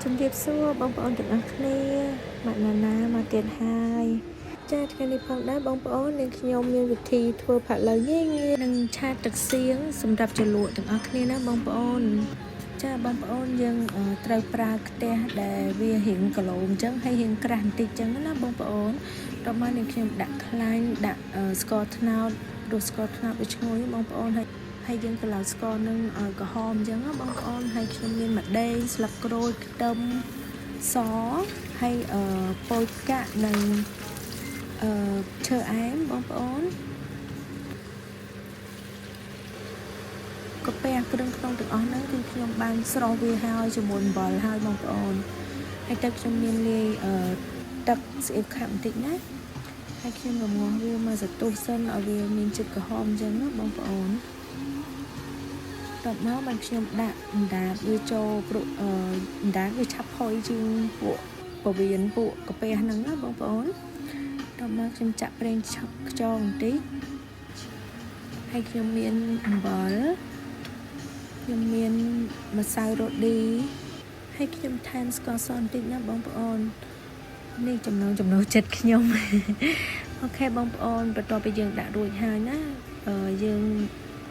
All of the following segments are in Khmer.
ជំរាបសួរបងប្អូនទាំងអស់គ្នាមកណាមកទៀតហើយចាថ្ងៃនេះផងដែរបងប្អូននាងខ្ញុំមានវិធីធ្វើផាក់ឡូវងាយនិងឆាទឹកសៀងសម្រាប់ជ្រលក់ទាំងអស់គ្នាណាបងប្អូនចាបងប្អូនយើងត្រូវប្រើខ្ទះដែលវារៀងគីឡូអញ្ចឹងហើយរៀងក្រាស់បន្តិចអញ្ចឹងណាបងប្អូនដល់មកនាងខ្ញុំដាក់ខ្លាញ់ដាក់ស្ករត្នោតឬស្ករត្នោតវាឈ្ងុយបងប្អូនហើយយើងក៏ឡៅស្ករនឹងឲ្យក្រហមអញ្ចឹងណាបងប្អូនហើយខ្ញុំមានម្ទេសស្លឹកក្រូចខ្ទឹមសហើយពោតកាក់និងឈើអែមបងប្អូនកាពះគ្រឿងក្នុងទាំងអស់ហ្នឹងគឺខ្ញុំបានស្រុះវាហើយជាមួយអំបិលហើយបងប្អូនហើយទឹកខ្ញុំមានលាយទឹកស្អៀវខាប់បន្តិចណាហើយខ្ញុំរងាស់វាមកសន្ទុះសិនឲ្យវាមានជាតិក្រហមអញ្ចឹងណាបងប្អូនតបមកបានខ្ញុំដាក់អណ្ដាតវាចូលព្រោះអណ្ដាតវាឆាប់ផុយជាងពួកពវៀនពួកកាពះហ្នឹងណាបងប្អូនតបមកខ្ញុំចាក់ប្រេងឆឹកខ្យងបន្តិចហើយខ្ញុំមានអំបិលខ្ញុំមានម្សៅរ៉ូឌីហើយខ្ញុំថែមស្ករសបន្តិចណាបងប្អូននេះចំណូលចិត្តខ្ញុំអូខេបងប្អូនបន្ទាប់ពីយើងដាក់រួចហើយណាយើង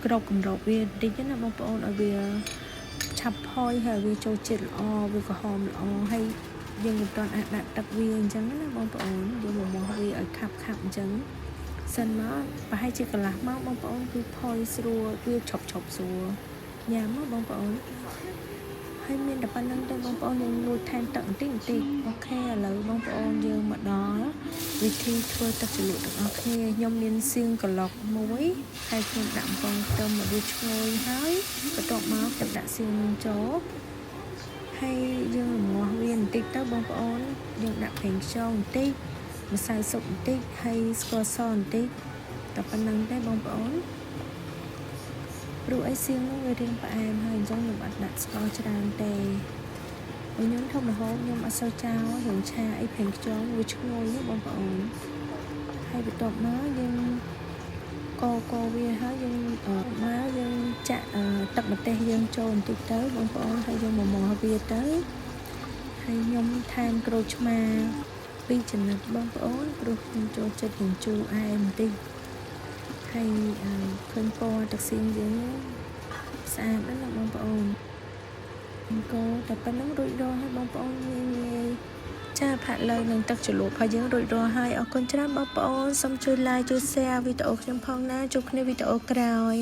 ក្របកម្របវាបន្តិចណាបងប្អូនឲ្យវាឆាប់ផុយហើយវាចូលជាតិល្អវាក្រហមល្អហើយយើងមិនទាន់អាចដាក់ទឹកវាអញ្ចឹងណាបងប្អូនយើងមកវាឲ្យខាប់អញ្ចឹងសិនមកប្រហែលជាកន្លះម៉ោងបងប្អូនគឺផុយស្រួលវាឈប់ស្រួលញ៉ាំមកបងប្អូនហើយមានតែប៉ុណ្្នឹងទេបងប្អូនយើងលួចថែមទឹកបន្តិចអូខេឥឡូវបងប្អូនយើងមកដល់វិធីធ្វើទឹកជ្រលក់ទាំងអស់គ្នាខ្ញុំមានសៀងក្លុកមួយហើយខ្ញុំដាក់អំបិលខ្ទឹមមកវាឈ្ងុយហើយបន្ទាប់មកខ្ញុំដាក់សៀងចូលហើយយើងរងាស់វាបន្តិចទៅបងប្អូនយើងដាក់ប្រេងខ្យងបន្តិចម្សៅស៊ុបបន្តិចហើយស្ករសបន្តិចតែប៉ុណ្្នឹងទេបងប្អូនព្រោះអីសៀងនោះវារៀងផ្អែមហើយអញ្ចឹងខ្ញុំអត់ដាក់ស្ករច្រើនទេខ្ញុំធំរហូតខ្ញុំអត់សូវចោលរឿងឆាអីប្រេងខ្យងវាឈ្ងុយណាបងប្អូនហើយបន្ទាប់មកយើងកវាហើយយើងមកយើងចាក់ទឹកម្ទេសយើងចូលបន្តិចទៅបងប្អូនហើយយើងមកវាទៅហើយខ្ញុំថែមក្រូចឆ្មា2ចំណិតបងប្អូនព្រោះខ្ញុំចូលចិត្តនឹងជូរអែមបន្តិចហើយឃើញពណ៌ទឹកសៀងយើងស្អាតណាស់បងប្អូនអង្គតែប៉ុណ្្នឹងរួចរាល់ហើយបងប្អូនងាយចាផាក់ឡូវនឹងទឹកជ្រលក់របស់យើងរួចរាល់ហើយអរគុណច្រើនបងប្អូនសូមជួយ like ជួយ share វីដេអូខ្ញុំផងណាជួបគ្នាវីដេអូក្រោយ